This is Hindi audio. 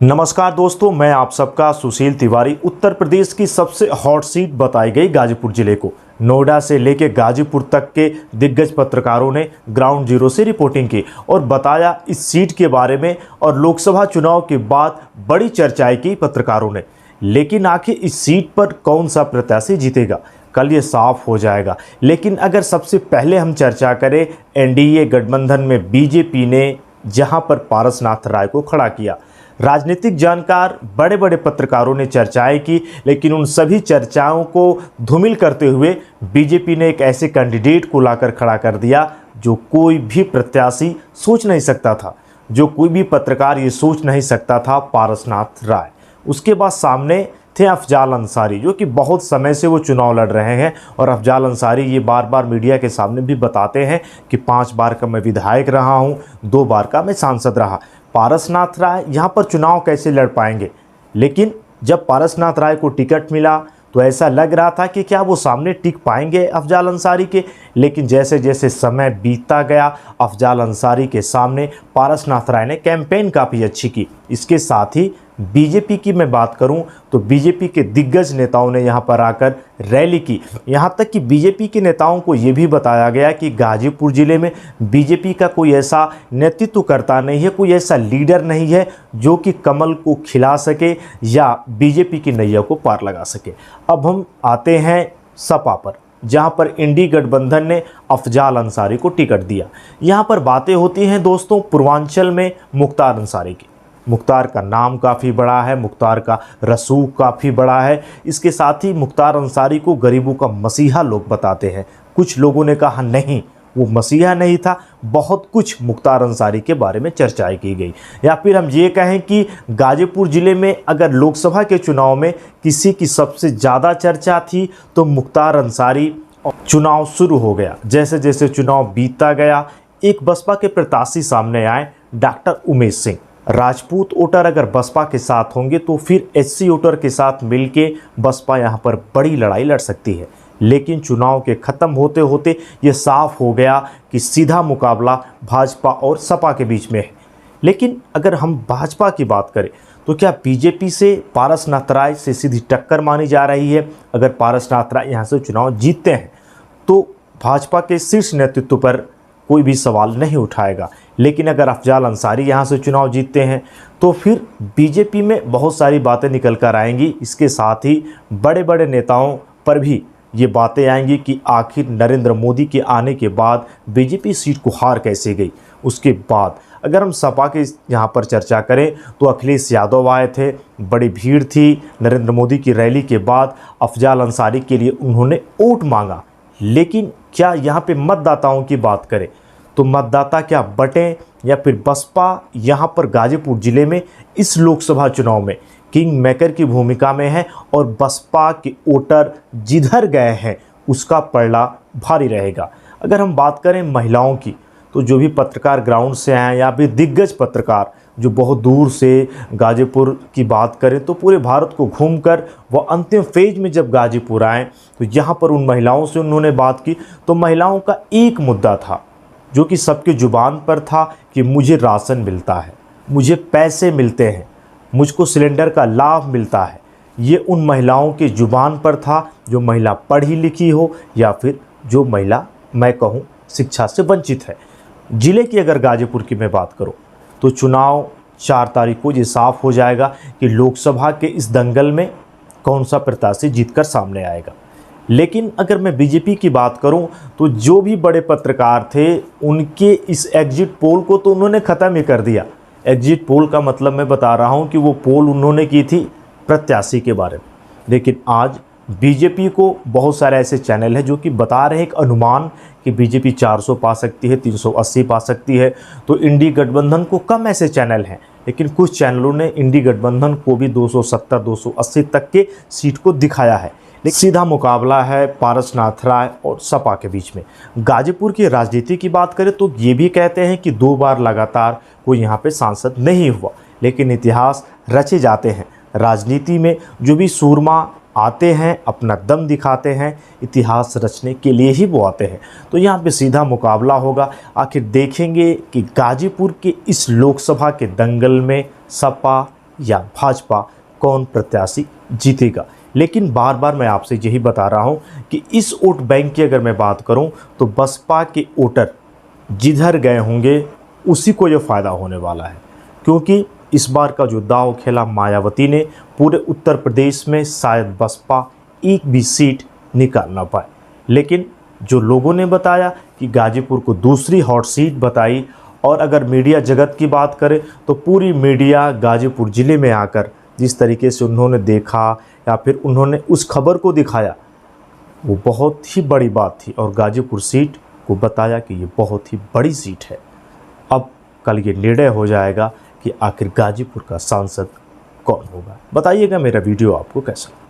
नमस्कार दोस्तों, मैं आप सबका सुशील तिवारी। उत्तर प्रदेश की सबसे हॉट सीट बताई गई गाजीपुर जिले को। नोएडा से लेकर गाजीपुर तक के दिग्गज पत्रकारों ने ग्राउंड जीरो से रिपोर्टिंग की और बताया इस सीट के बारे में। और लोकसभा चुनाव के बाद बड़ी चर्चाएं की पत्रकारों ने। लेकिन आखिर इस सीट पर कौन सा प्रत्याशी जीतेगा, कल ये साफ हो जाएगा। लेकिन अगर सबसे पहले हम चर्चा करें एनडीए गठबंधन में बीजेपी ने जहां पर पारसनाथ राय को खड़ा किया, राजनीतिक जानकार बड़े बड़े पत्रकारों ने चर्चाएं की, लेकिन उन सभी चर्चाओं को धूमिल करते हुए बीजेपी ने एक ऐसे कैंडिडेट को लाकर खड़ा कर दिया जो कोई भी प्रत्याशी सोच नहीं सकता था, जो कोई भी पत्रकार ये सोच नहीं सकता था, पारसनाथ राय। उसके बाद सामने थे अफजाल अंसारी, जो कि बहुत समय से वो चुनाव लड़ रहे हैं। और अफजाल अंसारी ये बार बार मीडिया के सामने भी बताते हैं कि 5 बार का मैं विधायक रहा हूँ, 2 बार का मैं सांसद रहा। पारसनाथ राय यहाँ पर चुनाव कैसे लड़ पाएंगे? लेकिन जब पारसनाथ राय को टिकट मिला तो ऐसा लग रहा था कि क्या वो सामने टिक पाएंगे अफजाल अंसारी के। लेकिन जैसे जैसे समय बीतता गया, अफजाल अंसारी के सामने पारसनाथ राय ने कैंपेन काफ़ी अच्छी की। इसके साथ ही बीजेपी की मैं बात करूं तो बीजेपी के दिग्गज नेताओं ने यहां पर आकर रैली की। यहां तक कि बीजेपी के नेताओं को यह भी बताया गया कि गाजीपुर जिले में बीजेपी का कोई ऐसा नेतृत्व करता नहीं है, कोई ऐसा लीडर नहीं है जो कि कमल को खिला सके या बीजेपी की नैया को पार लगा सके। अब हम आते हैं सपा पर, जहां पर इंडी गठबंधन ने अफजाल अंसारी को टिकट दिया। यहां पर बातें होती हैं दोस्तों पूर्वांचल में मुख्तार अंसारी की। मुख्तार का नाम काफ़ी बड़ा है, मुख्तार का रसूख काफ़ी बड़ा है। इसके साथ ही मुख्तार अंसारी को गरीबों का मसीहा लोग बताते हैं। कुछ लोगों ने कहा नहीं, वो मसीहा नहीं था, बहुत कुछ मुख्तार अंसारी के बारे में चर्चाएं की गई। या फिर हम ये कहें कि गाजीपुर ज़िले में अगर लोकसभा के चुनाव में किसी की सबसे ज़्यादा चर्चा थी तो मुख्तार अंसारी। चुनाव शुरू हो गया, जैसे जैसे चुनाव बीतता गया, एक बसपा के प्रत्याशी सामने आए, डॉक्टर उमेश सिंह। राजपूत वोटर अगर बसपा के साथ होंगे तो फिर एससी वोटर के साथ मिलके बसपा यहाँ पर बड़ी लड़ाई लड़ सकती है। लेकिन चुनाव के ख़त्म होते होते ये साफ हो गया कि सीधा मुकाबला भाजपा और सपा के बीच में है। लेकिन अगर हम भाजपा की बात करें तो क्या बीजेपी से पारसनाथ राय से सीधी टक्कर मानी जा रही है? अगर पारसनाथ राय यहाँ से चुनाव जीतते हैं तो भाजपा के शीर्ष नेतृत्व पर कोई भी सवाल नहीं उठाएगा। लेकिन अगर अफजाल अंसारी यहाँ से चुनाव जीतते हैं तो फिर बीजेपी में बहुत सारी बातें निकल कर आएंगी। इसके साथ ही बड़े बड़े नेताओं पर भी ये बातें आएंगी कि आखिर नरेंद्र मोदी के आने के बाद बीजेपी सीट को हार कैसे गई। उसके बाद अगर हम सपा के यहाँ पर चर्चा करें तो अखिलेश यादव आए थे, बड़ी भीड़ थी। नरेंद्र मोदी की रैली के बाद अफजाल अंसारी के लिए उन्होंने वोट मांगा। लेकिन क्या यहाँ पे मतदाताओं की बात करें तो मतदाता क्या बटें या फिर बसपा यहाँ पर गाजीपुर ज़िले में इस लोकसभा चुनाव में किंग मेकर की भूमिका में है और बसपा के वोटर जिधर गए हैं उसका पलड़ा भारी रहेगा। अगर हम बात करें महिलाओं की तो जो भी पत्रकार ग्राउंड से आए या फिर दिग्गज पत्रकार जो बहुत दूर से गाजीपुर की बात करें तो पूरे भारत को घूमकर वह अंतिम फेज में जब गाजीपुर आए तो यहाँ पर उन महिलाओं से उन्होंने बात की। तो महिलाओं का एक मुद्दा था जो कि सबके जुबान पर था कि मुझे राशन मिलता है, मुझे पैसे मिलते हैं, मुझको सिलेंडर का लाभ मिलता है। ये उन महिलाओं के जुबान पर था जो महिला पढ़ी लिखी हो या फिर जो महिला मैं कहूँ शिक्षा से वंचित है। ज़िले की अगर गाजीपुर की मैं बात करूँ तो चुनाव 4 तारीख को ये साफ हो जाएगा कि लोकसभा के इस दंगल में कौन सा प्रत्याशी जीतकर सामने आएगा। लेकिन अगर मैं बीजेपी की बात करूं तो जो भी बड़े पत्रकार थे उनके इस एग्जिट पोल को तो उन्होंने ख़त्म ही कर दिया। एग्जिट पोल का मतलब मैं बता रहा हूं कि वो पोल उन्होंने की थी प्रत्याशी के बारे में। लेकिन आज बीजेपी को बहुत सारे ऐसे चैनल हैं जो कि बता रहे हैं एक अनुमान कि बीजेपी 400 पा सकती है, 380 पा सकती है। तो इंडी गठबंधन को कम ऐसे चैनल हैं, लेकिन कुछ चैनलों ने इंडी गठबंधन को भी 270 280 तक के सीट को दिखाया है। लेकिन सीधा मुकाबला है पारसनाथ राय और सपा के बीच में। गाजीपुर की राजनीति की बात करें तो ये भी कहते हैं कि 2 बार लगातार कोई यहाँ पे सांसद नहीं हुआ, लेकिन इतिहास रचे जाते हैं। राजनीति में जो भी सूरमा आते हैं अपना दम दिखाते हैं, इतिहास रचने के लिए ही वो आते हैं। तो यहाँ पे सीधा मुकाबला होगा। आखिर देखेंगे कि गाजीपुर के इस लोकसभा के दंगल में सपा या भाजपा, कौन प्रत्याशी जीतेगा। लेकिन बार बार मैं आपसे यही बता रहा हूं कि इस वोट बैंक की अगर मैं बात करूं तो बसपा के वोटर जिधर गए होंगे उसी को ये फ़ायदा होने वाला है, क्योंकि इस बार का जो दांव खेला मायावती ने, पूरे उत्तर प्रदेश में शायद बसपा एक भी सीट निकाल ना पाए। लेकिन जो लोगों ने बताया कि गाजीपुर को दूसरी हॉट सीट बताई, और अगर मीडिया जगत की बात करें तो पूरी मीडिया गाजीपुर ज़िले में आकर जिस तरीके से उन्होंने देखा या फिर उन्होंने उस खबर को दिखाया, वो बहुत ही बड़ी बात थी और गाजीपुर सीट को बताया कि ये बहुत ही बड़ी सीट है। अब कल ये निर्णय हो जाएगा कि आखिर गाजीपुर का सांसद कौन होगा। बताइएगा मेरा वीडियो आपको कैसा लगा।